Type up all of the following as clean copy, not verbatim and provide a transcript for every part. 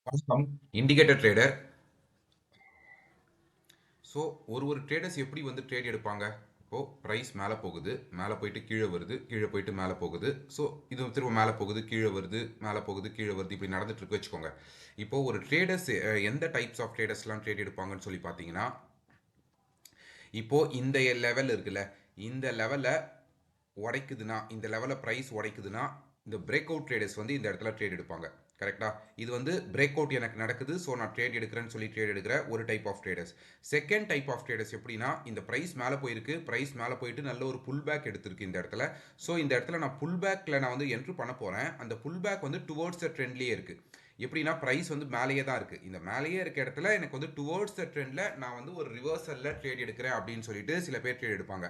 வணக்கம். Indicator trader. So ஒரு traders எப்படி வந்து ட்ரேட் எடுப்பாங்க? இப்போ பிரைஸ் மேலே போகுது, மேலே போயிட்டு கீழே வருது, கீழே போயிட்டு மேலே போகுது. ஸோ இது திரும்ப மேலே போகுது, கீழே வருது, மேலே போகுது, கீழே வருது, இப்படி நடந்துட்டு இருக்கு வச்சுக்கோங்க. இப்போ ஒரு ட்ரேடர்ஸ் எந்த டைப்ஸ் ஆஃப் ட்ரேடர்ஸ்லாம் ட்ரேட் எடுப்பாங்கன்னு சொல்லி பார்த்தீங்கன்னா, இப்போ இந்த லெவல் இருக்குல்ல, இந்த லெவலை உடைக்குதுன்னா, இந்த லெவலில் ப்ரைஸ் உடைக்குதுன்னா, இந்த பிரேக் அவுட் ட்ரேடர்ஸ் வந்து இந்த இடத்துல ட்ரேட் எடுப்பாங்க. கரெக்டா? இது வந்து பிரேக் அவுட் எனக்கு நடக்குது, ஸோ நான் ட்ரேட் எடுக்கிறேன்னு சொல்லி ட்ரேட் எடுக்கிற ஒரு type of traders. Second type of traders எப்படின்னா, இந்த ப்ரைஸ் மேலே போயிருக்கு, ப்ரைஸ் மேலே போயிட்டு நல்ல ஒரு புல் பேக் எடுத்திருக்கு இந்த இடத்துல. ஸோ இந்த இடத்துல நான் புல் பேக்கில் நான் வந்து என்ட்ரு பண்ண போகிறேன். அந்த புல் பேக் வந்து டுவோர்ட்ஸ் த ட்ரெண்ட்லேயே இருக்குது. எப்படின்னா ப்ரைஸ் வந்து மேலேயே தான் இருக்குது. இந்த மேலேயே இருக்க இடத்துல எனக்கு வந்து டுவோர்ட்ஸ் த ட்ரெண்டில் நான் வந்து ஒரு ரிவர்சலில் ட்ரேட் எடுக்கிறேன் அப்படின்னு சொல்லிட்டு சில பேர் ட்ரேட் எடுப்பாங்க.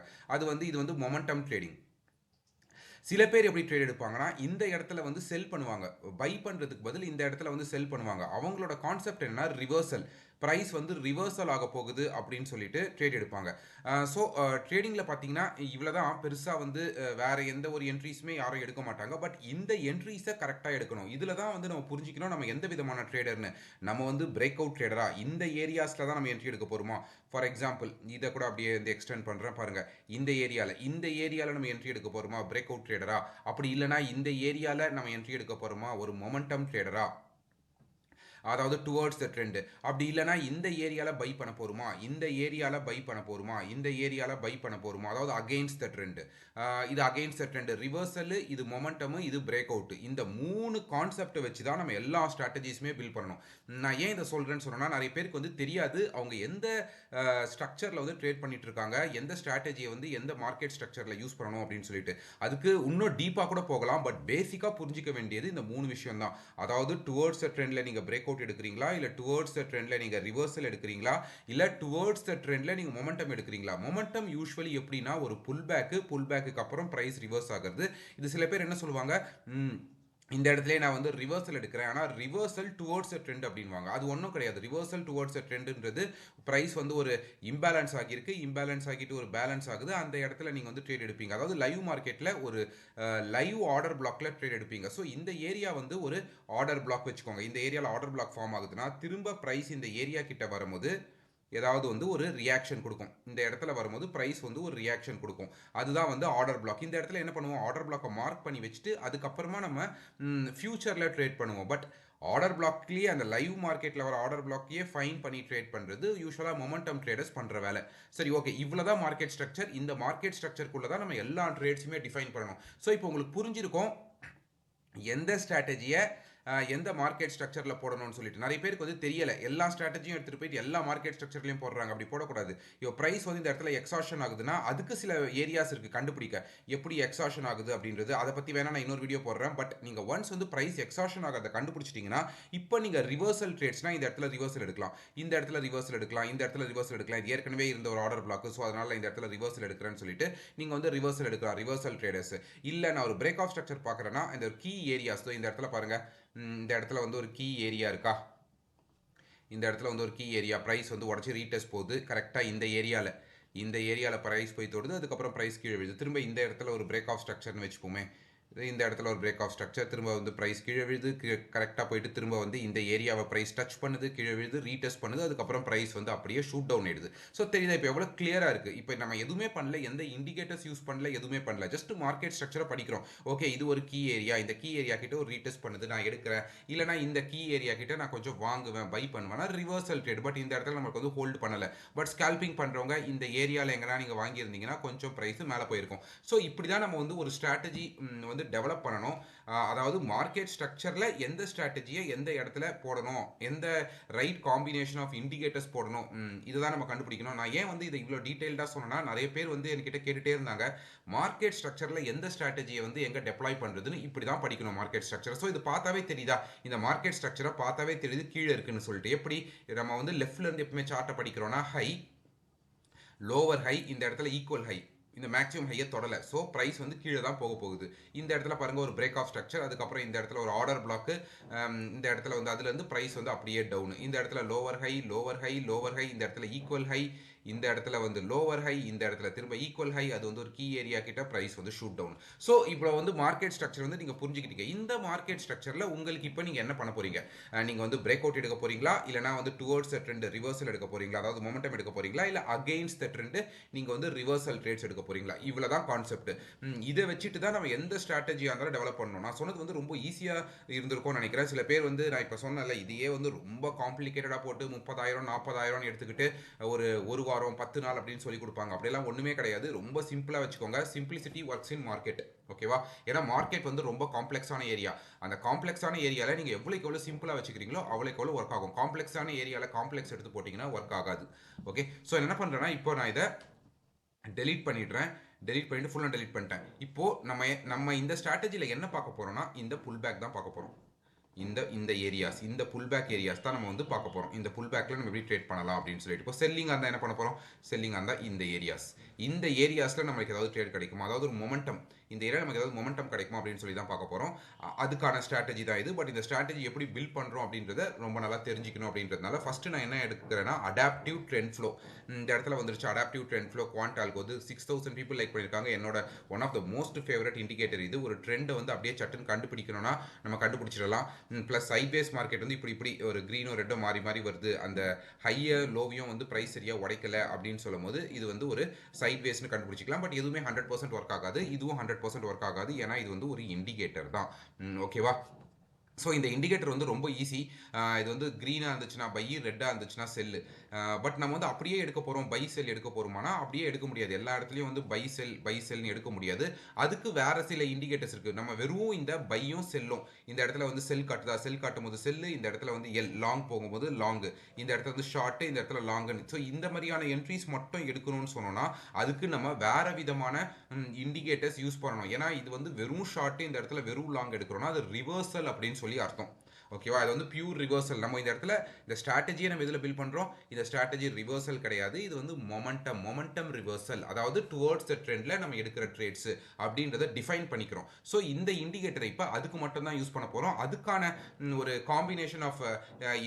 இது வந்து மொமெண்டம் ட்ரேடிங். சில பேர் எப்படி ட்ரேட் எடுப்பாங்கன்னா, இந்த இடத்துல வந்து செல் பண்ணுவாங்க. பை பண்றதுக்கு பதில் இந்த இடத்துல வந்து செல் பண்ணுவாங்க. அவங்களோட கான்செப்ட் என்னன்னா ரிவர்சல். பிரைஸ் வந்து ரிவர்சல் ஆக போகுது அப்படின்னு சொல்லிட்டு ட்ரேட் எடுப்பாங்க. ஸோ ட்ரேடிங்ல பார்த்தீங்கன்னா, இவ்வளோதான் பெருசா வந்து வேற எந்த ஒரு என்ட்ரீஸுமே யாரும் எடுக்க மாட்டாங்க. பட் இந்த என்ட்ரீஸை கரெக்டாக எடுக்கணும். இதில தான் வந்து நம்ம புரிஞ்சுக்கணும் நம்ம எந்த விதமான ட்ரேடர்னு. நம்ம வந்து பிரேக் அவுட் ட்ரேடரா? இந்த ஏரியாஸ்ல தான் நம்ம என்ட்ரி எடுக்க போறோமா? ஃபார் எக்ஸாம்பிள் இதை கூட அப்படியே வந்து எக்ஸ்டெண்ட் பண்றேன் பாருங்க. இந்த ஏரியால நம்ம என்ட்ரி எடுக்க போறோமா பிரேக் அவுட் ட்ரேடரா? அப்படி இல்லைனா இந்த ஏரியால நம்ம என்ட்ரி எடுக்க போறோமா ஒரு மொமெண்டம் ட்ரேடரா? அதாவது டுவர்ட்ஸ் த ட்ரெண்ட். அப்படி இல்லைனா இந்த ஏரியால பை பண்ண போறோமா, இந்த ஏரியால பை பண்ண போறோமா, இந்த ஏரியால பை பண்ண போறோமா, அதாவது அகைன்ஸ்ட் த ட்ரெண்ட். இது அகைன்ஸ்ட் த ட்ரெண்ட் ரிவர்சல், இது மொமெண்டம், இது பிரேக் அவுட். இந்த மூணு கான்செப்டை வச்சு தான் நம்ம எல்லா ஸ்ட்ராட்டஜிஸுமே பில்ட் பண்ணணும். நான் ஏன் இதை சொல்றேன்னு சொன்னா நிறைய பேருக்கு வந்து தெரியாது அவங்க எந்த ஸ்ட்ரக்சர்ல வந்து ட்ரேட் பண்ணிட்டு இருக்காங்க, எந்த ஸ்ட்ராட்டஜியை வந்து எந்த மார்க்கெட் ஸ்ட்ரக்சர்ல யூஸ் பண்ணணும் அப்படின்னு சொல்லிட்டு. அதுக்கு இன்னும் டீப்பா கூட போகலாம். பட் பேசிக்கா புரிஞ்சிக்க வேண்டியது இந்த மூணு விஷயம் தான். அதாவது டுவர்ட்ஸ் த ட்ரெண்ட்ல நீங்க பிரேக் அவுட் எடுக்கிறீங்களா, இல்ல டுவர்ட்ஸ் த ட்ரெண்ட்ல நீங்க ரிவர்சல் எடுக்கிறீங்களா, இல்ல டுவர்ட்ஸ் த ட்ரெண்ட்ல நீங்க மொமெண்டம் எடுக்கிறீங்களா. மொமெண்டம் யூஸ்வலி எப்படின்னா ஒரு புல் பேக்கு அப்புறம் பிரைஸ் ரிவர்ஸ் ஆகிறது. இது சில பேர் என்ன சொல்லுவாங்க, இந்த இடத்துல நான் வந்து ரிவர்சல் எடுக்கிறேன், ஆனால் ரிவர்சல் டுவோர்ட்ஸ் ட்ரெண்ட் அப்படின்வாங்க. அது ஒன்றும் கிடையாது. ரிவர்சல் டுவோர்ட்ஸ் ட்ரெண்டுன்றது ப்ரைஸ் வந்து ஒரு இம்பேலன்ஸ் ஆகியிருக்கு, இம்பேலன்ஸ் ஆகிட்டு ஒரு பேலன்ஸ் ஆகுது, அந்த இடத்துல நீங்கள் வந்து ட்ரேட் எடுப்பீங்க. அதாவது லைவ் மார்க்கெட்டில் ஒரு லைவ் ஆர்டர் பிளாக்ல ட்ரேட் எடுப்பீங்க. ஸோ இந்த ஏரியா வந்து ஒரு ஆர்டர் பிளாக் வச்சுக்கோங்க. இந்த ஏரியாவில் ஆர்டர் பிளாக் ஃபார்ம் ஆகுதுன்னா திரும்ப ப்ரைஸ் இந்த ஏரியா கிட்ட வரும்போது ஏதாவது வந்து ஒரு ரியாக்ஷன் கொடுக்கும். இந்த இடத்துல வரும்போது ப்ரைஸ் வந்து ஒரு ரியாக்ஷன் கொடுக்கும். அதுதான் வந்து ஆர்டர் பிளாக். இந்த இடத்துல என்ன பண்ணுவோம், ஆர்டர் பிளாக்கை மார்க் பண்ணி வச்சுட்டு அதுக்கப்புறமா நம்ம ஃபியூச்சரில் ட்ரேட் பண்ணுவோம். பட் ஆர்டர் பிளாக்லேயே அந்த லைவ் மார்க்கெட்டில் வர ஆர்டர் பிளாக்கையே ஃபைன் பண்ணி ட்ரேட் பண்ணுறது யூஸ்வலாக மொமெண்டம் ட்ரேடர்ஸ் பண்ணுற வேலை. சரி, ஓகே, இவ்வளோ தான் மார்க்கெட் ஸ்ட்ரக்சர். இந்த மார்க்கெட் ஸ்ட்ரக்சருக்குள்ளே தான் நம்ம எல்லா ட்ரேட்ஸுமே டிஃபைன் பண்ணணும். ஸோ இப்போ உங்களுக்கு புரிஞ்சிருக்கும் எந்த ஸ்ட்ராட்டஜியை எந்த மார்க்கெட் ஸ்ட்ரக்சரில் போடணும்னு சொல்லிட்டு. நிறைய பேருக்கு வந்து தெரியல, எல்லா ஸ்ட்ராட்டஜியும் எடுத்துகிட்டு போயிட்டு எல்லா மார்க்கெட் ஸ்ட்ரக்சர்லையும் போடுறாங்க. அப்படி போடக்கூடாது. இப்போ ப்ரைஸ் வந்து இந்த இடத்துல எக்ஸாஷன் ஆகுதுன்னா அதுக்கு சில ஏரியாஸ் இருக்குது கண்டுபிடிக்க, எப்படி எக்ஸாஷன் ஆகுது அப்படின்றது. அதை பற்றி வேணால் நான் இன்னொரு வீடியோ போடுறேன். பட் நீங்கள் ஒன்ஸ் வந்து ப்ரைஸ் எக்ஸாஷன் ஆகிறத கண்டுபிடிச்சிட்டிங்கன்னா இப்போ நீங்கள் ரிவர்சல் ட்ரேட்ஸ்னால் இந்த இடத்துல ரிவர்சல் எடுக்கலாம், இந்த இடத்துல ரிவர்சல் எடுக்கலாம், இந்த இடத்துல ரிவர்சல் எடுக்கலாம். இது ஏற்கனவே இருந்த ஒரு ஆர்டர் பிளாக், ஸோ அதனால் இந்த இடத்துல ரிவர்சல் எடுக்கிறேன்னு சொல்லிட்டு நீங்கள் வந்து ரிவர்சல் எடுக்கலாம். Reversal traders. இல்லை நான் ஒரு பிரேக் ஆஃப் ஸ்ட்ரக்சர் பார்க்குறேன்னா இந்த கீ ஏரியாஸ் இந்த இடத்துல பாருங்க, இந்த இடத்துல வந்து ஒரு கீ ஏரியா இருக்கா, இந்த இடத்துல வந்து ஒரு கீ ஏரியா ப்ரைஸ் வந்து உடச்சி ரீடெஸ்ட் போகுது. கரெக்டாக இந்த ஏரியாவில் ப்ரைஸ் போய் தொடுது, அதுக்கப்புறம் ப்ரைஸ் கீழே விழுது. திரும்ப இந்த இடத்துல ஒரு பிரேக் ஆஃப் ஸ்ட்ரக்சர்னு வச்சுப்போமே, இந்த இடத்துல ஒரு பிரேக் ஆஃப் ஸ்ட்ரக்சர், திரும்ப வந்து ப்ரைஸ் கீழே விழுது, கரெக்டாக போயிட்டு திரும்ப வந்து இந்த ஏரியாவை ப்ரைஸ் டச் பண்ணுது, கீழே விழுது, ரீடெஸ்ட் பண்ணுது, அதுக்கப்புறம் ப்ரைஸ் வந்து அப்படியே ஷூட் டவுன் ஆயிடுது. ஸோ தெரியுதா இப்போ எவ்வளோ கிளியராக இருக்குது. இப்போ நம்ம எதுவுமே பண்ணல, எந்த இண்டிகேட்டர்ஸ் யூஸ் பண்ணல, எதுவுமே பண்ணல, ஜஸ்ட் மார்க்கெட் ஸ்ட்ரக்சரை படிக்கிறோம். ஓகே, இது ஒரு கீ ஏரியா, இந்த கீ ஏரியா கிட்ட ஒரு ரீடெஸ்ட் பண்ணுது, நான் எடுக்கிறேன். இல்லைனா இந்த கீ ஏரியா கிட்ட நான் கொஞ்சம் வாங்குவேன், பை பண்ணுவேன், ரிவர்சல் ட்ரேட். பட் இந்த இடத்துல நமக்கு வந்து ஹோல்டு பண்ணலை. பட் ஸ்கேல்பிங் பண்ணுறவங்க இந்த ஏரியாவில் எங்கன்னா நீங்கள் வாங்கியிருந்தீங்கன்னா கொஞ்சம் ப்ரைஸ் மேலே போயிருக்கும். ஸோ இப்படி தான் நம்ம வந்து ஒரு ஸ்ட்ராட்டஜி வந்து டெவலப் பண்ணணும். அதாவது மார்க்கெட் ஸ்ட்ரக்சரில் எந்த ஸ்ட்ராட்டஜியை எந்த இடத்துல போடணும், எந்த ரைட் காம்பினேஷன் ஆஃப் இண்டிகேட்டர்ஸ் போடணும், இதுதான் நம்ம கண்டுபிடிக்கணும். நான் ஏன் வந்து இதை இவ்வளோ டீட்டெயில்டாக சொன்னேன்னா, நிறைய பேர் வந்து என்கிட்ட கேட்டுகிட்டே இருந்தாங்க, மார்க்கெட் ஸ்ட்ரக்சரில் எந்த ஸ்ட்ராட்டஜியை வந்து எங்கே டெப்ளாய் பண்ணுறதுன்னு. இப்படி தான் படிக்கணும் மார்க்கெட் ஸ்ட்ரக்சர். ஸோ இது பார்த்தாவே தெரியுதா, இந்த மார்க்கெட் ஸ்ட்ரக்சரை பார்த்தாவே தெரியுது கீழே இருக்குன்னு சொல்லிட்டு. எப்படி நம்ம வந்து லெஃப்ட்ல இருந்து எப்பவுமே சார்ட்டை படிக்கிறோம்னா ஹை, லோவர் ஹை, இந்த இடத்துல ஈக்குவல் ஹை, இந்த மேக்ஸிமம் ஹையை தொடலை. ஸோ ப்ரைஸ் வந்து கீழே தான் போக போகுது. இந்த இடத்துல பாருங்க ஒரு பிரேக் ஆஃப் ஸ்ட்ரக்சர், அதுக்கப்புறம் இந்த இடத்துல ஒரு ஆர்டர் பிளாக், இந்த இடத்துல வந்து அதுலேருந்து ப்ரைஸ் வந்து அப்படியே டவுன். இந்த இடத்துல lower high, lower high, lower high, இந்த இடத்துல ஈக்குவல் ஹை, இந்த இடத்துல வந்து லோவர் ஹை, இந்த இடத்துல திரும்ப ஈக்குவல் ஹை, அது வந்து ஒரு கீ ஏரியா கிட்ட பிரைஸ் வந்து ஷூட் டவுன். ஸோ இப்போ வந்து மார்க்கெட் ஸ்ட்ரக்சர் வந்து நீங்கள் புரிஞ்சுக்கிட்டீங்க. இந்த மார்க்கெட் ஸ்ட்ரக்சரில் உங்களுக்கு இப்போ நீங்கள் என்ன பண்ண போறீங்க? நீங்கள் வந்து பிரேக் அவுட் எடுக்க போறீங்களா, இல்லைனா வந்து டுவர்ட்ஸ் ட்ரெண்ட் ரிவர்சல் எடுக்க போறீங்களா, அதாவது மொமெண்டம் எடுக்க போறீங்களா, இல்லை அகெயின்ஸ்ட் த ட்ரெண்ட் நீங்கள் வந்து ரிவர்சல் ட்ரேட்ஸ் எடுக்க போறீங்களா? இவ்வளோ தான் கான்செப்ட். இதை வச்சுட்டு தான் நம்ம எந்த ஸ்ட்ராட்டஜியாக இருந்தாலும் டெவலப் பண்ணணும். நான் சொன்னது வந்து ரொம்ப ஈஸியாக இருந்திருக்கும்னு நினைக்கிறேன். சில பேர் வந்து நான் இப்போ சொன்னல, இதையே வந்து ரொம்ப காம்ப்ளிகேட்டடாக போட்டு 30,000 40,000 எடுத்துக்கிட்டு ஒரு வாரம் 10 நாள் அப்படின்னு சொல்லி கொடுப்பாங்க. அப்படியெல்லாம் ஒன்றுமே கிடையாது. ரொம்ப சிம்பிளாக வச்சுக்கோங்க. Simplicity works in market. ஓகேவா? ஏன்னா மார்க்கெட் வந்து ரொம்ப காம்ப்ளெக்ஸான ஏரியா. அந்த காம்ப்ளெக்ஸான ஏரியாவில் நீங்கள் எவ்வளோக்கு எவ்வளோ சிம்பிளாக வச்சுக்கிறீங்களோ அவ்வளோக்கு எவ்வளோ ஒர்க் ஆகும். காம்ப்ளெக்ஸான ஏரியாவில் காம்ப்ளெக்ஸ் எடுத்து போட்டிங்கன்னா ஒர்க் ஆகாது. ஓகே, ஸோ என்ன பண்ணுறேன்னா இப்போ நான் இதை டெலீட் பண்ணிடுறேன். டெலீட் பண்ணிட்டு ஃபுல்லாக டெலீட் பண்ணிட்டேன். இப்போ நம்ம இந்த ஸ்ட்ராட்டஜியில் என்ன பார்க்க போறோம்னா இந்த புல் பேக் தான் பார்க்க போறோம். இந்த ஏரியாஸ், இந்த புல் பேக் ஏரியாஸ் தான் நம்ம வந்து பார்க்க போறோம். இந்த புல் பேக்ல நம்ம எப்படி ட்ரேட் பண்ணலாம் அப்படின்னு சொல்லிட்டு, இப்போ செல்லிங் இருந்தால் என்ன பண்ண போறோம்? செல்லிங் இருந்தால் இந்த ஏரியாஸ்ல நமக்கு ஏதாவது ட்ரேட் கிடைக்குமா, அதாவது ஒரு மொமெண்டம், இந்த ஏரியா நமக்கு ஏதாவது மொமெண்டம் கிடைக்குமா அப்படின்னு சொல்லி தான் பார்க்க போறோம். அதுக்கான ஸ்ட்ராட்டஜி தான் இது. பட் இந்த ஸ்ட்ராட்டஜி எப்படி பில்ட் பண்றோம் அப்படின்றத ரொம்ப நல்லா தெரிஞ்சுக்கணும் அப்படின்றதுனால ஃபர்ஸ்ட் நான் என்ன எடுக்கிறேன்னா அடாப்டிவ் ட்ரெண்ட் ஃப்ளோ. இந்த இடத்துல வந்துருச்சு adaptive trend flow. Quant algo வந்து 6000 பீப்புள் லைக் பண்ணியிருக்காங்க. என்னோட one of the most favourite indicator இது. ஒரு ட்ரெண்டை வந்து அப்படியே சட்டுன்னு கண்டுபிடிக்கணும்னா நம்ம கண்டுபிடிச்சிடலாம். ப்ளஸ் சைட்வேஸ் மார்க்கெட் வந்து இப்படி ஒரு க்ரீனும் ரெட்டும் மாறி மாறி வருது, அந்த ஹையர் லோவையும் வந்து ப்ரைஸ் சரியாக உடைக்கல அப்படின்னு சொல்லும் போது இது வந்து ஒரு சைட்வேஸ்னு கண்டுபிடிச்சிக்கலாம். பட் எதுவுமே 100% ஒர்க் ஆகாது. இதுவும் 100% ஒர்க் ஆகாது. ஏன்னா இது வந்து ஒரு இண்டிகேட்டர் தான். ஓகேவா? ஸோ இந்த இண்டிகேட்டர் வந்து ரொம்ப ஈஸி. இது வந்து க்ரீனாக இருந்துச்சுன்னா பை, ரெட்டாக இருந்துச்சுன்னா செல்லு. பட் நம்ம வந்து அப்படியே எடுக்க போகிறோம், பை செல் எடுக்க போகிறோமானா அப்படியே எடுக்க முடியாது. எல்லா இடத்துலையும் வந்து பை செல்னு எடுக்க முடியாது. அதுக்கு வேற சில இண்டிகேட்டர்ஸ் இருக்குது. நம்ம வெறும் இந்த பையும் செல்லும், இந்த இடத்துல வந்து செல் காட்டுதா, செல் காட்டும் போது செல்லு, இந்த இடத்துல வந்து லாங் போகும்போது லாங்கு, இந்த இடத்துல வந்து ஷார்ட்டு, இந்த இடத்துல லாங்குன்னு. ஸோ இந்த மாதிரியான என்ட்ரிஸ் மட்டும் எடுக்கணும்னு சொன்னோம்னா அதுக்கு நம்ம வேற விதமான இண்டிகேட்டர்ஸ் யூஸ் பண்ணணும். ஏன்னா இது வந்து வெறும் ஷார்ட்டு, இந்த இடத்துல வெறும் லாங் எடுக்கிறோம்னா அது ரிவர்சல் அப்படின்னு சொல்லி அர்த்தம். ஓகேவா? அது வந்து பியூர் ரிவர்சல். நம்ம இந்த இடத்துல இந்த ஸ்ட்ராட்டஜியை நம்ம இதில் பில்ட் பண்ணுறோம். இந்த ஸ்ட்ராட்டஜி ரிவர்சல் கிடையாது. இது வந்து மொமெண்டம் ரிவர்சல், அதாவது டுவர்ட்ஸ் த ட்ரெண்டில் நம்ம எடுக்கிற ட்ரேட்ஸ் அப்படின்றத டிஃபைன் பண்ணிக்கிறோம். ஸோ இந்த இண்டிகேட்டரை இப்போ அதுக்கு மட்டும் தான் யூஸ் பண்ண போகிறோம். அதுக்கான ஒரு காம்பினேஷன் ஆஃப்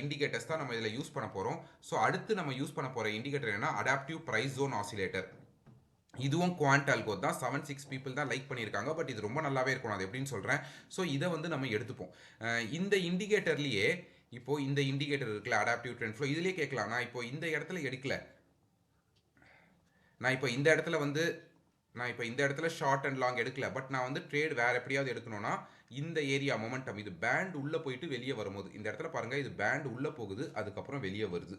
இண்டிகேட்டர்ஸ் தான் நம்ம இதில் யூஸ் பண்ண போகிறோம். ஸோ அடுத்து நம்ம யூஸ் பண்ண போகிற இண்டிகேட்டர் என்ன? Adaptive price zone oscillator. இதுவும் குவான்ட் ஆல்கோ தான். 76 பீப்புள் தான் லைக் பண்ணியிருக்காங்க. பட் இது ரொம்ப நல்லாவே இருக்கும். அது எப்படின்னு சொல்கிறேன். ஸோ இதை வந்து நம்ம எடுத்துப்போம். இந்த இண்டிகேட்டர்லேயே இப்போ இந்த இண்டிகேட்டர் இருக்குல்ல அடாப்டிவ் ட்ரெண்ட் ஃப்ளோ, இதுலேயே கேட்கலாம் நான் இப்போ இந்த இடத்துல எடுக்கல, நான் இப்போ இந்த இடத்துல ஷார்ட் அண்ட் லாங் எடுக்கல, பட் நான் வந்து ட்ரேட் வேற எப்படியாவது எடுக்கணும்னா இந்த ஏரியா மொமெண்டம், இது பேண்ட் உள்ளே போயிட்டு வெளியே வரும்போது இந்த இடத்துல பாருங்கள், இது பேண்ட் உள்ளே போகுது, அதுக்கப்புறம் வெளியே வருது.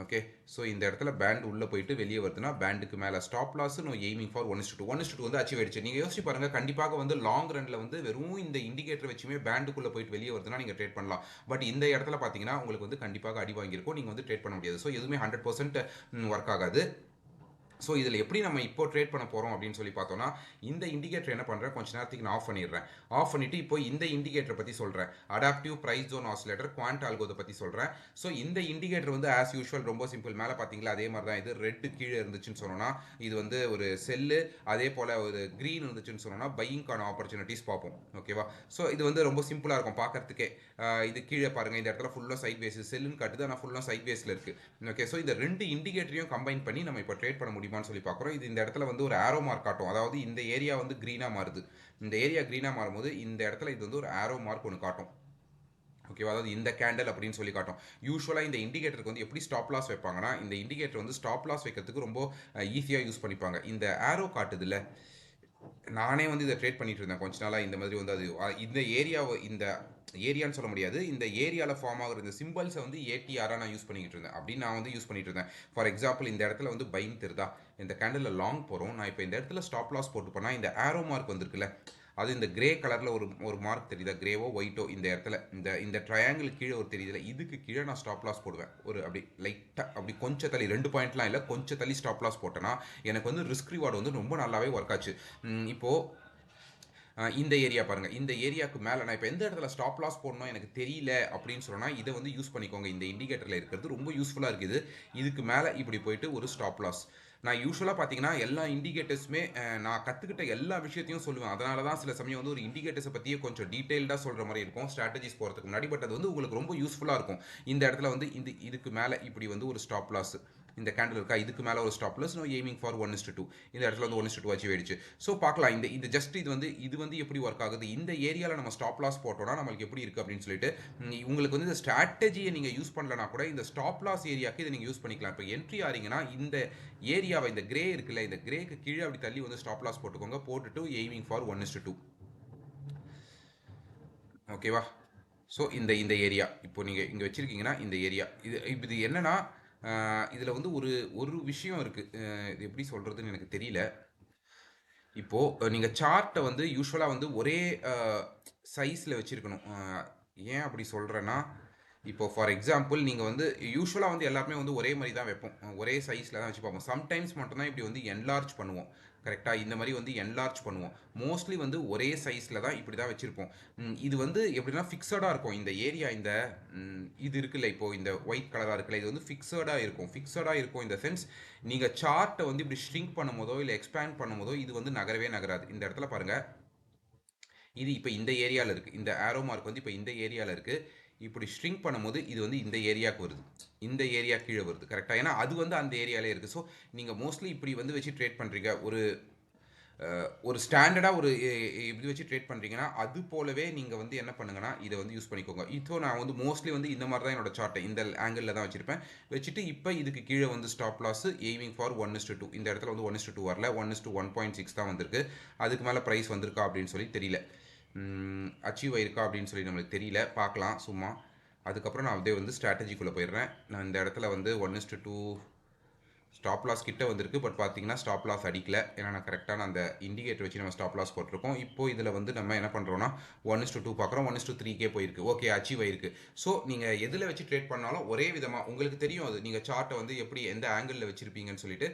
ஓகே, ஸோ இந்த இடத்துல பேண்ட் உள்ளே போயிட்டு வெளியே வருதுன்னா பேண்டுக்கு மேலே stop loss no aiming for 1:2 வந்து அச்சீவ் ஆயிடுச்சு. நீங்கள் யோசிச்சு பாருங்கள், கண்டிப்பாக வந்து லாங் ரனில் வந்து வெறும் இந்த இண்டிகேட்டர் வச்சுமே பேண்டுக்குள்ளே போயிட்டு வெளியே வருதுன்னா நீங்கள் ட்ரேட் பண்ணலாம். பட் இந்த இடத்துல பார்த்தீங்கன்னா உங்களுக்கு வந்து கண்டிப்பாக அடி வாங்கியிருக்கும், நீங்கள் வந்து ட்ரேட் பண்ண முடியாது. ஸோ எதுவுமே 100% ஒர்க் ஆகாது. ஸோ இதில் எப்படி நம்ம இப்போ ட்ரேட் பண்ண போகிறோம் அப்படின்னு சொல்லி பார்த்தோன்னா இந்த இண்டிகேட்டர் என்ன பண்ணுறேன், கொஞ்ச நேரத்துக்கு நான் ஆஃப் பண்ணிடுறேன். ஆஃப் பண்ணிவிட்டு இப்போ இந்த இண்டிகேட்டரை பற்றி சொல்கிறேன். Adaptive price zone oscillator quant ஆல்கோதை பற்றி சொல்கிறேன். ஸோ இந்த இண்டிகேட்டர் வந்து ஆஸ் யூஷுவல் ரொம்ப சிம்பிள். மேலே பார்த்தீங்களா அதே மாதிரி தான். இது ரெட்டு கீழே இருந்துச்சுன்னு சொன்னோன்னா இது வந்து ஒரு செல்லு, அதே போல் ஒரு க்ரீன் இருந்துச்சுன்னு சொன்னோன்னா பையிங்கான ஆப்பர்ச்சுனிட்டிஸ் பார்ப்போம். ஓகேவா? ஸோ இது வந்து ரொம்ப சிம்பிளாக இருக்கும் பார்க்கறதுக்கே. இது கீழே பாருங்கள், இந்த இடத்துல ஃபுல்லாக சைட் வேஸ் செல்லுன்னு காட்டுது, ஆனால் ஃபுல்லாக சைட் வேஸில் இருக்குது. ஓகே, ஸோ இந்த ரெண்டு இண்டிகேட்டரையும் கம்பைன் பண்ணி நம்ம இப்போ ட்ரேட் பண்ண முடியுமான்னு சொல்லி பார்க்குறோம். இது இந்த இடத்துல வந்து ஒரு ஆரோ மார்க் காட்டும், அதாவது இந்த ஏரியா வந்து க்ரீனாக மாறுது. இந்த ஏரியா க்ரீனாக மாறும்போது இந்த இடத்துல இது வந்து ஒரு ஆரோ மார்க் ஒன்று காட்டும். ஓகேவா? அதாவது இந்த கேண்டல் அப்படின்னு சொல்லி காட்டும். யூஸ்வலாக இந்த இண்டிகேட்டருக்கு வந்து எப்படி ஸ்டாப் லாஸ் வைப்பாங்கன்னா, இந்த இண்டிகேட்டர் வந்து ஸ்டாப் லாஸ் வைக்கிறதுக்கு ரொம்ப ஈஸியாக யூஸ் பண்ணிப்பாங்க. இந்த ஆரோ காட்டுதில்ல, நானே வந்து இதை ட்ரேட் பண்ணிட்டு இருந்தேன் கொஞ்ச நாளாக. இந்த மாதிரி வந்து அது இந்த ஏரியான்னு சொல்ல முடியாது, இந்த ஏரியாவில் ஃபார்ம் ஆகிற இந்த சிம்பிள்ஸை வந்து ஏடிஆராக நான் யூஸ் பண்ணிக்கிட்டு இருந்தேன். அப்படின்னு நான் வந்து யூஸ் பண்ணிட்டு இருந்தேன். ஃபார் எக்ஸாம்பிள் இந்த இடத்துல வந்து பையிங் தெரியுதா, இந்த கேண்டலில் லாங் போகிறோம், நான் இப்போ இந்த இடத்துல ஸ்டாப் லாஸ் போட்டு போனால் இந்த ஆரோ மார்க் வந்திருக்குல்ல, அது இந்த கிரே கலரில் ஒரு மார்க் தெரியுதா, கிரேவோ ஒயிட்டோ, இந்த இடத்துல இந்த ட்ரையாங்கிள் கீழே ஒரு தெரியுதுல, இதுக்கு கீழே நான் ஸ்டாப் லாஸ் போடுவேன். ஒரு அப்படி லைட்டாக அப்படி கொஞ்சம் தள்ளி 2 பாயிண்ட்லாம் இல்லை, கொஞ்சம் தள்ளி ஸ்டாப் லாஸ் போட்டேன்னா எனக்கு வந்து ரிஸ்க் ரிவார்டு வந்து ரொம்ப நல்லாவே ஒர்க் ஆச்சு. இப்போது இந்த ஏரியா பாருங்கள், இந்த ஏரியாவுக்கு மேலே நான் இப்போ எந்த இடத்துல ஸ்டாப் லாஸ் போடணும் எனக்கு தெரியல அப்படின்னு சொன்னால் இதை வந்து யூஸ் பண்ணிக்கோங்க. இந்த இண்டிகேட்டரில் இருக்கிறது ரொம்ப யூஸ்ஃபுல்லாக இருக்குது. இதுக்கு மேலே இப்படி போயிட்டு ஒரு ஸ்டாப் லாஸ். நான் யூஸ்வலாக பார்த்தீங்கன்னா எல்லா இண்டிகேட்டர்ஸுமே நான் கற்றுக்கிட்ட எல்லா விஷயத்தையும் சொல்லுவேன். அதனால தான் சில சமயம் வந்து ஒரு இண்டிகேட்டர்ஸை பற்றியே கொஞ்சம் டீட்டெயில்டாக சொல்கிற மாதிரி இருக்கும் ஸ்ட்ராட்டஜிஸ் போகிறதுக்கு முன்னாடி. பட் அது வந்து உங்களுக்கு ரொம்ப யூஸ்ஃபுல்லாக இருக்கும். இந்த இடத்துல வந்து இதுக்கு மேலே இப்படி வந்து ஒரு ஸ்டாப் லாஸ், இந்த கேண்டில் இருக்கா, இதுக்கு மேலே ஒரு stop loss, no aiming for 1:2. இந்த இடத்துல வந்து 1:2 அச்சீவ் ஆயிடுச்சு. ஸோ பார்க்கலாம் இந்த ஜஸ்ட் இது வந்து எப்படி ஒர்க் ஆகுது, இந்த ஏரியாவில் நம்ம ஸ்டாப் லாஸ் போட்டோம்னா நம்மளுக்கு எப்படி இருக்குது அப்படின்னு சொல்லிட்டு. உங்களுக்கு வந்து இந்த ஸ்ட்ராட்டஜியை நீங்கள் யூஸ் பண்ணலனா கூட இந்த ஸ்டாப் லாஸ் ஏரியாவுக்கு இதை நீங்கள் யூஸ் பண்ணிக்கலாம். இப்போ என்ட்ரி ஆறீங்கன்னா இந்த ஏரியாவை, இந்த கிரே இருக்குல்ல, இந்த கிரேக்கு கீழே அப்படி தள்ளி வந்து ஸ்டாப் லாஸ் போட்டுக்கோங்க, போட்டுட்டு எய்மிங் ஃபார் 1:2. ஓகேவா? ஸோ இந்த ஏரியா இப்போ நீங்கள் இங்கே வச்சுருக்கீங்கன்னா இந்த ஏரியா இது என்னன்னா, இதில் வந்து ஒரு ஒரு விஷயம் இருக்குது. இது எப்படி சொல்கிறதுன்னு எனக்கு தெரியல. இப்போது நீங்கள் சார்ட்டை வந்து யூஸ்வலாக வந்து ஒரே சைஸில் வச்சுருக்கணும். ஏன் அப்படி சொல்கிறேன்னா, இப்போ ஃபார் எக்ஸாம்பிள் நீங்கள் வந்து யூஸ்வலாக வந்து எல்லாருமே வந்து ஒரே மாதிரி தான் வைப்போம், ஒரே சைஸில் தான் வச்சு பார்ப்போம். சம்டைம்ஸ் மட்டும்தான் இப்படி வந்து என்லார்ஜ் பண்ணுவோம். கரெக்டாக இந்த மாதிரி வந்து என்லார்ஜ் பண்ணுவோம். மோஸ்ட்லி வந்து ஒரே சைஸில் தான் இப்படி தான் வச்சுருப்போம். இது வந்து எப்படின்னா ஃபிக்ஸடாக இருக்கும். இந்த ஏரியா இந்த இது இருக்குல்ல, இப்போது இந்த ஒயிட் கலராக இருக்குல்ல, இது வந்து ஃபிக்ஸடாக இருக்கும். இந்த சென்ஸ் நீங்கள் சார்ட்டை வந்து இப்படி ஷ்ரிங்க் பண்ணும்போதோ இல்லை எக்ஸ்பேண்ட் பண்ணும்போதோ இது வந்து நகரவே நகராது. இந்த இடத்துல பாருங்கள், இது இப்போ இந்த ஏரியாவில் இருக்குது. இந்த ஆரோ மார்க் வந்து இப்போ இந்த ஏரியாவில் இருக்குது. இப்படி ஷ்ரிங்க் பண்ணும்போது இது வந்து இந்த ஏரியாவுக்கு வருது, இந்த ஏரியா கீழே வருது. கரெக்டாக, ஏன்னா அது வந்து அந்த ஏரியாலே இருக்குது. ஸோ நீங்கள் மோஸ்ட்லி இப்படி வந்து வச்சு ட்ரேட் பண்ணுறீங்க, ஒரு ஸ்டாண்டர்டாக இது வச்சு ட்ரேட் பண்ணுறீங்கன்னா அது போலவே நீங்கள் வந்து என்ன பண்ணுங்கன்னா இதை வந்து யூஸ் பண்ணிக்கோங்க. இப்போ நான் வந்து மோஸ்ட்லி வந்து இந்த மாதிரி தான் என்னோட சார்ட்டை இந்த ஆங்கிளில் தான் வச்சுருப்பேன். வச்சுட்டு இப்போ இதுக்கு கீழே வந்து ஸ்டாப் லாஸ் எய்மிங் ஃபார் 1:2. இந்த இடத்துல வந்து 1:2 வரல, 1:1.6 தான் வந்திருக்கு. அதுக்கு மேலே ப்ரைஸ் வந்திருக்கா அப்படின்னு சொல்லி தெரியல, அச்சீவ் ஆயிருக்கா அப்படின்னு சொல்லி நம்மளுக்கு தெரியல, பார்க்கலாம் சும்மா. அதுக்கப்புறம் நான் அப்படியே வந்து ஸ்ட்ராட்டஜிக்குள்ளே போயிடுறேன். நான் இந்த இடத்துல வந்து 1:2 ஸ்டாப் லாஸ் கிட்ட வந்திருக்கு. பட் பார்த்தீங்கன்னா ஸ்டாப் லாஸ் அடிக்கல, ஏன்னா நான் கரெக்டான அந்த இண்டிகேட்டர் வச்சு நம்ம ஸ்டாப் லாஸ் போட்டிருக்கோம். இப்போ இதில் வந்து நம்ம என்ன பண்ணுறோம்னா 1:2 பார்க்குறோம், 1:3 போயிருக்கு. ஓகே, அச்சீவ் ஆயிருக்கு. ஸோ நீங்கள் எதில் வச்சு ட்ரேட் பண்ணாலும் ஒரே விதமாக உங்களுக்கு தெரியும், அது நீங்கள் சார்ட்டை வந்து எப்படி எந்த ஆங்கிளில் வச்சுருப்பீங்கன்னு சொல்லிட்டு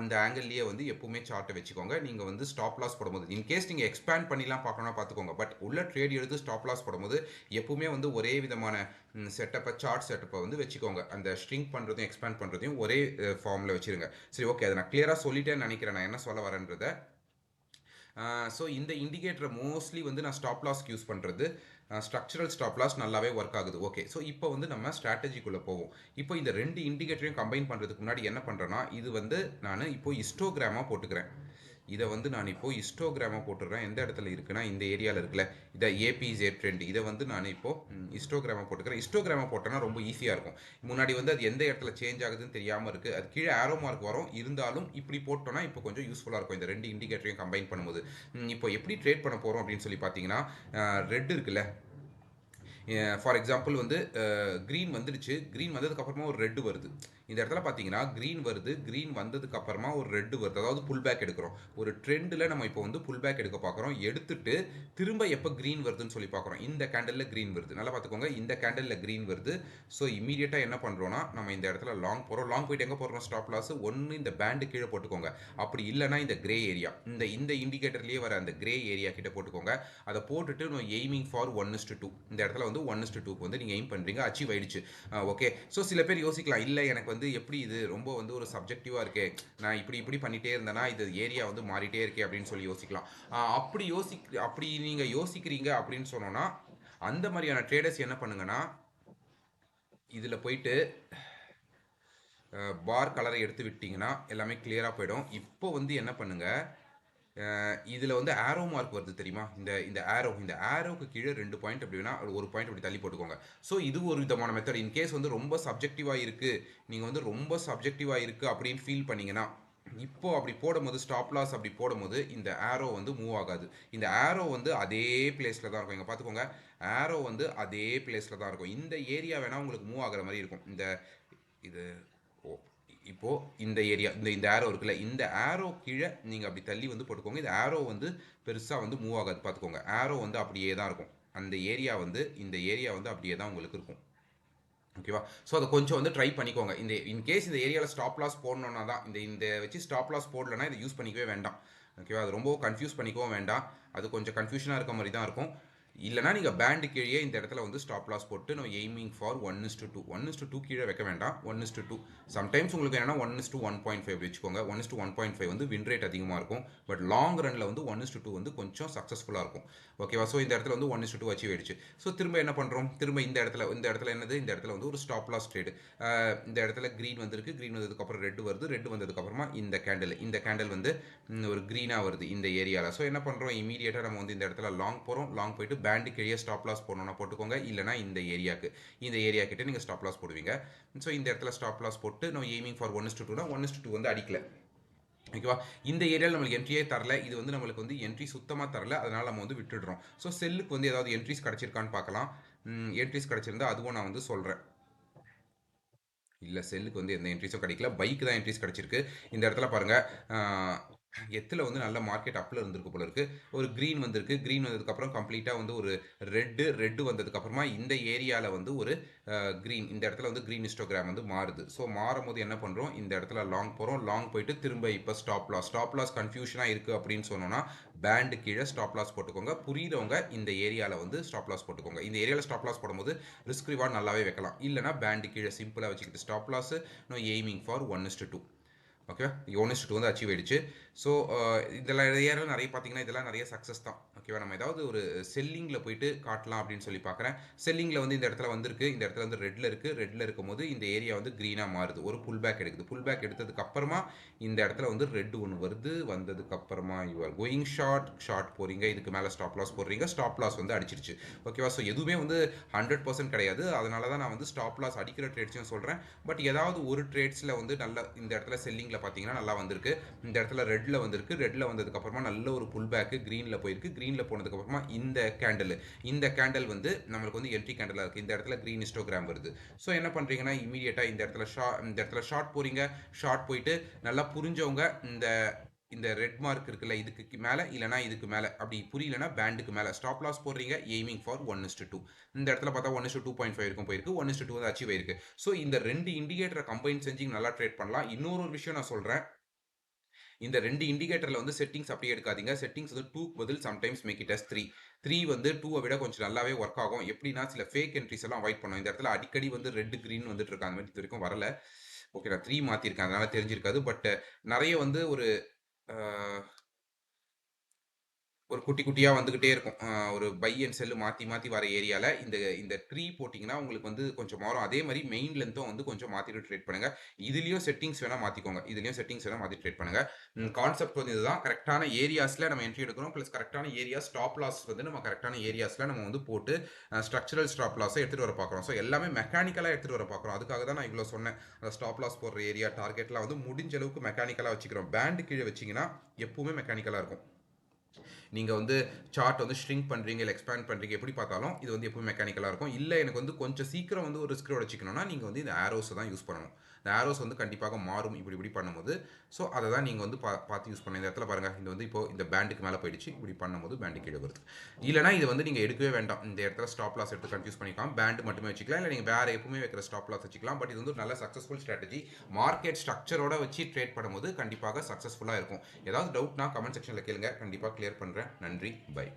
அந்த ஆங்கிள்லேயே வந்து எப்பவுமே சார்ட்டை வச்சுக்கோங்க. நீங்கள் வந்து ஸ்டாப் லாஸ் போடும்போது இன்கேஸ் நீங்கள் எக்ஸ்பேண்ட் பண்ணிலாம் பார்க்கணும்னா பார்த்துக்கோங்க. பட் உள்ள ட்ரேட் எடுத்து ஸ்டாப் லாஸ் போடும்போது எப்பவுமே வந்து ஒரே விதமான சார்ட் செட்டப்பை வந்து வச்சுக்கோங்க. அந்த ஷ்ரிங்க் பண்ணுறதையும் எக்ஸ்பேண்ட் பண்ணுறதையும் ஒரே ஃபார்மில் வச்சுருங்க. சரி, ஓகே, அதை நான் கிளியராக சொல்லிட்டேன்னு நினைக்கிறேன் நான் என்ன சொல்ல வரேன்றதை. ஸோ இந்த இண்டிகேட்டரை மோஸ்ட்லி வந்து நான் ஸ்டாப் லாஸ்க்கு யூஸ் பண்ணுறது. ஸ்ட்ரக்சரல் ஸ்டாப் லாஸ் நல்லாவே ஒர்க் ஆகுது. ஓகே, ஸோ இப்போ வந்து நம்ம ஸ்ட்ராட்டஜிக்குள்ளே போவோம். இப்போ இந்த ரெண்டு இண்டிகேட்டரையும் கம்பைன் பண்ணுறதுக்கு முன்னாடி என்ன பண்ணுறேன்னா, இது வந்து நான் இப்போ ஹிஸ்டோகிராமாக போட்டுக்கிறேன். இதை வந்து நான் இப்போ ஹிஸ்டோகிராமாக போட்டுடுறேன். எந்த இடத்துல இருக்குன்னா இந்த ஏரியாவில் இருக்குல்ல, இதை ஏபிஜே ட்ரெண்ட், இதை வந்து நான் இப்போ ஹிஸ்டோகிராமாக போட்டுக்கிறேன். ஹிஸ்டோகிராமாக போட்டோன்னா ரொம்ப ஈஸியாக இருக்கும். முன்னாடி வந்து அது எந்த இடத்துல சேஞ்ச் ஆகுதுன்னு தெரியாமல் இருக்குது. அது கீழே ஆரோ மார்க் வரும், இருந்தாலும் இப்படி போட்டோன்னா இப்போ கொஞ்சம் யூஸ்ஃபுல்லாக இருக்கும் இந்த ரெண்டு இண்டிகேட்டரையும் கம்பைன் பண்ணும்போது. இப்போ எப்படி ட்ரேட் பண்ண போகிறோம் அப்படின்னு சொல்லி பார்த்தீங்கன்னா, ரெட் இருக்குல்ல, ஃபார் எக்ஸாம்பிள் வந்து க்ரீன் வந்துடுச்சு. க்ரீன் வந்ததுக்கப்புறமா ஒரு ரெட்டு வருது. இந்த இடத்துல பார்த்தீங்கன்னா க்ரீன் வருது, க்ரீன் வந்ததுக்கப்புறமா ஒரு ரெட்டு வருது, அதாவது புல் பேக் எடுக்கிறோம். ஒரு ட்ரெண்டில் நம்ம இப்போ வந்து புல் பேக் எடுக்க பார்க்குறோம். எடுத்துட்டு திரும்ப எப்போ க்ரீன் வருதுன்னு சொல்லி பார்க்குறோம். இந்த கேண்டலில் க்ரீன் வருது, நல்லா பார்த்துக்கோங்க, இந்த கேண்டலில் க்ரீன் வருது. ஸோ இமீடியட்டாக என்ன பண்ணுறோன்னா நம்ம இந்த இடத்துல லாங் போகிறோம். லாங் போயிட்டு எங்கே போடுறோம், ஸ்டாப் லாஸ் ஒன்று இந்த பேண்டு கீழே போட்டுக்கோங்க. அப்படி இல்லைனா இந்த கிரே ஏரியா, இந்த இண்டிகேட்டர்லேயே வர அந்த கிரே ஏரியா கிட்ட போட்டுக்கோங்க. அதை போட்டுட்டு நம்ம எய்மிங் ஃபார் 1:2. இந்த இடத்துல வந்து 1:2க்கு வந்து நீங்கள் எய்ம் பண்ணுறீங்க, அச்சீவ் ஆயிடுச்சு. ஓகே, ஸோ சில பேர் யோசிக்கலாம், இல்லை எனக்கு வந்து எப்படி இது ரொம்ப வந்து ஒரு சப்ஜெக்டிவாக இருக்கே, நான் இப்படி பண்ணிகிட்டே இருந்தேன்னா இது ஏரியா வந்து மாறிட்டே இருக்கே அப்படின்னு சொல்லி யோசிக்கலாம். அப்படி நீங்கள் யோசிக்கிறீங்க அப்படின்னு சொன்னோன்னா அந்த மாதிரியான ட்ரேடர்ஸ் என்ன பண்ணுங்கன்னா, இதில் போயிட்டு பார் கலரை எடுத்து விட்டிங்கன்னா எல்லாமே கிளியராக போயிடும். இப்போ வந்து என்ன பண்ணுங்கள், இதில் வந்து ஆரோ மார்க் வருது தெரியுமா, இந்த ஆரோக்கு கீழே 2 பாயிண்ட் அப்படி வேணா ஒரு பாயிண்ட் அப்படி தள்ளி போட்டுக்கோங்க. ஸோ இது ஒரு விதமான மெத்தட். இன்கேஸ் வந்து ரொம்ப சப்ஜெக்டிவாக இருக்குது, நீங்கள் வந்து ரொம்ப சப்ஜெக்டிவாக இருக்குது அப்படின்னு ஃபீல் பண்ணிங்கன்னா, இப்போ அப்படி போடும்போது ஸ்டாப் லாஸ் அப்படி போடும்போது இந்த ஆரோ வந்து மூவ் ஆகாது. இந்த ஆரோ வந்து அதே பிளேஸில் தான் இருக்கும். இங்கே பார்த்துக்கோங்க, ஆரோ வந்து அதே பிளேஸில் தான் இருக்கும். இந்த ஏரியா வேணால் உங்களுக்கு மூவ் ஆகிற மாதிரி இருக்கும். இது இப்போது இந்த ஏரியா, இந்த ஆரோ இருக்குல்ல, இந்த ஆரோ கீழே நீங்கள் அப்படி தள்ளி வந்து போட்டுக்கோங்க. இந்த ஆரோ வந்து பெருசாக வந்து மூவ் ஆகாது, பார்த்துக்கோங்க. ஆரோ வந்து அப்படியே தான் இருக்கும். அந்த ஏரியா வந்து இந்த ஏரியா வந்து அப்படியே தான் உங்களுக்கு இருக்கும். ஓகேவா? ஸோ அதை கொஞ்சம் வந்து ட்ரை பண்ணிக்கோங்க. இன்கேஸ் இந்த ஏரியாவில் ஸ்டாப் லாஸ் போடணுன்னா தான், இந்த வச்சு ஸ்டாப் லாஸ் போடலைன்னா இதை யூஸ் பண்ணிக்கவே வேண்டாம். ஓகேவா? அது ரொம்ப கன்ஃபியூஸ் பண்ணிக்கவும் வேண்டாம். அது கொஞ்சம் கன்ஃபியூஷனாக இருக்க மாதிரி தான் இருக்கும். இல்லைனா நீங்கள் பேண்டு கீழே இந்த இடத்துல வந்து ஸ்டாப் லாஸ் போட்டு நம்ம எய்மிங் ஃபார் 1:2 1:2 கீழே வைக்க வேண்டாம் 1:2 சம்டைம்ஸ் உங்களுக்கு என்னன்னா 1:1.5 வச்சுக்கோங்க 1:1.5 வந்து வின் ரேட் அதிகமாக இருக்கும் பட் லாங் ரனில் வந்து 1:2 வந்து கொஞ்சம் சக்ஸஸ்ஃபுல்லாக இருக்கும் ஓகேவா ஸோ இந்த இடத்துல வந்து 1:2 அச்சீவ் ஆயிடுச்சு ஸோ திரும்ப என்ன பண்ணுறோம் திரும்ப இந்த இடத்துல என்னது இந்த இடத்துல வந்து ஒரு ஸ்டாப் லாஸ் ட்ரேடு இந்த இடத்துல க்ரீன் வந்திருக்கு க்ரீன் வந்ததுக்கப்புறம் ரெட் வருது ரெட் வந்ததுக்கப்புறமா இந்த கேண்டில் வந்து ஒரு க்ரீனாக வருது இந்த ஏரியாவில் ஸோ என்ன பண்ணுறோம் இமீடியட்டாக நம்ம வந்து இந்த இடத்துல லாங் போகிறோம் லாங் போயிட்டு பேண்டு கீழே ஸ்டாப் லாஸ் போடணும்னா போட்டுக்கோங்க இல்லைனா இந்த ஏரியா கிட்ட நீங்கள் ஸ்டாப் லாஸ் போடுவீங்க ஸோ இந்த இடத்துல ஸ்டாப் லாஸ் போட்டு நம்ம எய்மிங் ஃபார் 1:2னா 1:2 வந்து அடிக்கல ஓகேவா இந்த ஏரியாவில் நம்மளுக்கு என்ட்ரியே தரல இது வந்து நம்மளுக்கு வந்து என்ட்ரி சுத்தமாக தரல அதனால் நம்ம வந்து விட்டுடுறோம் ஸோ செல்லுக்கு வந்து ஏதாவது என்ட்ரிஸ் கிடச்சிருக்கான்னு பார்க்கலாம் என்ட்ரிஸ் கிடச்சிருந்தா அதுவும் நான் வந்து சொல்கிறேன் இல்லை செல்லுக்கு வந்து எந்த என்ட்ரிஸும் கிடைக்கல பைக்கு தான் என்ட்ரிஸ் கிடச்சிருக்கு இந்த இடத்துல பாருங்கள் எத்தில் வந்து நல்ல மார்க்கெட் அப்பில் இருந்திருக்கு போல இருக்குது ஒரு க்ரீன் வந்திருக்கு க்ரீன் வந்ததுக்கப்புறம் கம்ப்ளீட்டாக வந்து ஒரு ரெட்டு வந்ததுக்கப்புறமா இந்த ஏரியாவில் வந்து ஒரு க்ரீன் இந்த இடத்துல வந்து க்ரீன் ஹிஸ்டோகிராம் வந்து மாறுது ஸோ மாறும் போது என்ன பண்ணுறோம் இந்த இடத்துல லாங் போகிறோம் லாங் போயிட்டு திரும்ப இப்போ ஸ்டாப் லாஸ் கன்ஃபியூஷனாக இருக்குது அப்படின்னு சொன்னோன்னா பேண்டு கீழே ஸ்டாப் லாஸ் போட்டுக்கோங்க புரியுறவங்க இந்த ஏரியாவில் வந்து ஸ்டாப் லாஸ் போட்டுக்கோங்க இந்த ஏரியாவில் ஸ்டாப் லாஸ் போடும்போது ரிஸ்க் ரிவார்ட் நல்லாவே வைக்கலாம் இல்லைனா பேண்டு கீழே சிம்பிளாக வச்சுக்கிட்டு stop loss no aiming for 1:2 ஓகேவா 1:2 வந்து அச்சீவ் ஆயிடுச்சு ஸோ இதெல்லாம் ஏரியாவில் நிறைய பார்த்தீங்கன்னா இதெல்லாம் நிறைய சக்ஸஸ் தான் ஓகேவா நம்ம ஏதாவது ஒரு செல்லிங்கில் போயிட்டு காட்டலாம் அப்படின்னு சொல்லி பார்க்குறேன் செல்லிங்கில் வந்து இந்த இடத்துல வந்திருக்கு இந்த இடத்துல வந்து ரெட்டில் இருக்கும்போது இந்த ஏரியா வந்து க்ரீனாக மாறுது ஒரு புல் பேக் எடுக்குது புல் பேக் எடுத்ததுக்கு அப்புறமா இந்த இடத்துல வந்து ரெட் ஒன்று வருது வந்ததுக்கப்புறமா யூஆர் கோயிங் ஷார்ட் போகிறீங்க இதுக்கு மேலே ஸ்டாப் லாஸ் போடுறீங்க ஸ்டாப் லாஸ் வந்து அடிச்சிருச்சு ஓகேவா ஸோ எதுவுமே வந்து 100% கிடையாது அதனால தான் நான் வந்து ஸ்டாப் லாஸ் அடிக்கிற ட்ரேட்ஸையும் சொல்கிறேன் பட் ஏதாவது ஒரு ட்ரேட்ஸில் வந்து நல்ல இந்த இடத்துல செல்லிங்கில் பார்த்தீங்கன்னா நல்லா வந்திருக்கு இந்த இடத்துல ரெட்டில் வந்ததுக்கப்புறமா நல்ல ஒரு புல் பேக்கு க்ரீனில் போயிருக்கு க்ரீனில் போனதுக்கப்புறமா இந்த கேண்டல் வந்து நம்மளுக்கு வந்து என்ட்ரி கேண்டலாக இருக்குது இந்த இடத்துல க்ரீன் ஹிஸ்டோகிராம் வருது ஸோ என்ன பண்ணுறீங்கன்னா இமீடியட்டாக இந்த இடத்துல ஷார்ட் போகிறீங்க ஷார்ட் போயிட்டு நல்லா புரிஞ்சவங்க இந்த ரெட் மார்க் இருக்குல்ல இதுக்கு மேலே இல்லைனா இதுக்கு மேலே அப்படி புரியலனா பேண்டுக்கு மேலே ஸ்டாப் லாஸ் போடுறீங்க எய்மிங் ஃபார் 1:2 இந்த இடத்துல பார்த்தா 1:2.5 இருக்கும் போயிருக்கு 1:2 வந்து அச்சீவ் ஆயிருக்கு ஸோ இந்த ரெண்டு இண்டிகேட்டரை கம்பைன் செஞ்சு நல்லா ட்ரேட் பண்ணலாம் இன்னொரு விஷயம் நான் சொல்கிறேன் இந்த ரெண்டு இண்டிகேட்டரில் வந்து செட்டிங்ஸ் அப்படியே எடுக்காதீங்க செட்டிங்ஸ் வந்து 2க்கு பதில் சம்டைம்ஸ் மேக் இட் அஸ் 3 வந்து 2-ஐ விட கொஞ்சம் நல்லாவே ஒர்க் ஆகும் எப்படின்னா சில ஃபேக் என்ட்ரிஸ் எல்லாம் அவாய்ட் பண்ணும் இந்த இடத்துல அடிக்கடி வந்து ரெட் க்ரீன் வந்துட்டு இருக்காங்க இது வரைக்கும் வரல ஓகே நான் 3 மாற்றிருக்கேன் அதனால தெரிஞ்சிருக்காது பட் நிறைய வந்து ஒரு குட்டி குட்டியாக வந்துக்கிட்டே இருக்கும் ஒரு பை அண்ட் செல்லு மாற்றி வர ஏரியாவில் இந்த ட்ரீ போட்டிங்கன்னா உங்களுக்கு வந்து கொஞ்சம் மாறும் அதே மாதிரி மெயின் லென்த்தும் வந்து கொஞ்சம் மாற்றிட்டு ட்ரேட் பண்ணுங்கள் இதுலேயும் செட்டிங்ஸ் வேணால் மாற்றிக்கோங்க மாற்றி ட்ரேட் பண்ணுங்கள் கான்செப்ட் வந்து இதுதான் கரெக்டான ஏரியாஸில் நம்ம என்ட்ரி எடுக்கணும் ப்ளஸ் கரெக்டான ஏரியா ஸ்டாப் லாஸ் வந்து நம்ம கரெக்டான ஏரியாஸில் நம்ம வந்து போட்டு ஸ்ட்ரக்சரல் ஸ்டாப் லாஸை எடுத்துகிட்டு வர பார்க்குறோம் ஸோ எல்லாமே மெக்கானிக்கலாக எடுத்துகிட்டு வர பார்க்குறோம் அதுக்காக தான் நான் இவ்வளோ சொன்னேன் அந்த ஸ்டாப் லாஸ் போடுற ஏரியா டார்கெட்லாம் வந்து முடிஞ்ச அளவுக்கு மெக்கானிக்கலாக வச்சுக்கிறோம் பேண்டு கீழே வச்சிங்கன்னா எப்பவுமே மெக்கானிக்கலாக இருக்கும் நீங்கள் வந்து சார்ட் வந்து ஷ்ரிங்க் பண்ணுறீங்க இல்லை எக்ஸ்பேண்ட் பண்ணுறீங்க எப்படி பார்த்தாலும் இது வந்து எப்பவும் மெக்கானிக்கலாக இருக்கும் இல்லை எனக்கு வந்து கொஞ்சம் சீக்கிரம் வந்து ஒரு ரிஸ்க் வச்சுக்கணும்னா நீங்கள் வந்து இந்த ஆரோஸை தான் யூஸ் பண்ணணும் இந்த ஆரோஸ் வந்து கண்டிப்பாக மாறும் இப்படி பண்ணும்போது ஸோ அதை தான் நீங்கள் வந்து பார்த்து யூஸ் பண்ண இந்த இடத்துல பாருங்கள் இது வந்து இப்போ இந்த பேண்டுக்கு மேலே போயிடுச்சு இப்படி பண்ணும்போது பேண்டு கீழே வருது இல்லைனா இது வந்து நீங்கள் எடுக்கவே வேண்டாம் இந்த இடத்துல ஸ்டாப் லாஸ் எடுத்து கன்ஃபியூஸ் பண்ணிக்கலாம் பேண்டு மட்டுமே வச்சுக்கலாம் இல்லை நீங்கள் வேறு எப்பவுமே வைக்கிற ஸ்டாப் லாஸ் வச்சுக்கலாம் பட் இது வந்து ஒரு நல்ல சக்ஸஸ்ஃபுல் ஸ்ட்ராட்டஜி மார்க்கெட் ஸ்ட்ரக்சரோட வச்சு ட்ரேட் பண்ணும்போது கண்டிப்பாக சக்ஸஸ்ஃபுல்லாக இருக்கும் ஏதாவது டவுட்னா கமெண்ட் செக்ஷனில் கேளுங்க கண்டிப்பாக கிளியர் பண்ணுறேன் நன்றி பை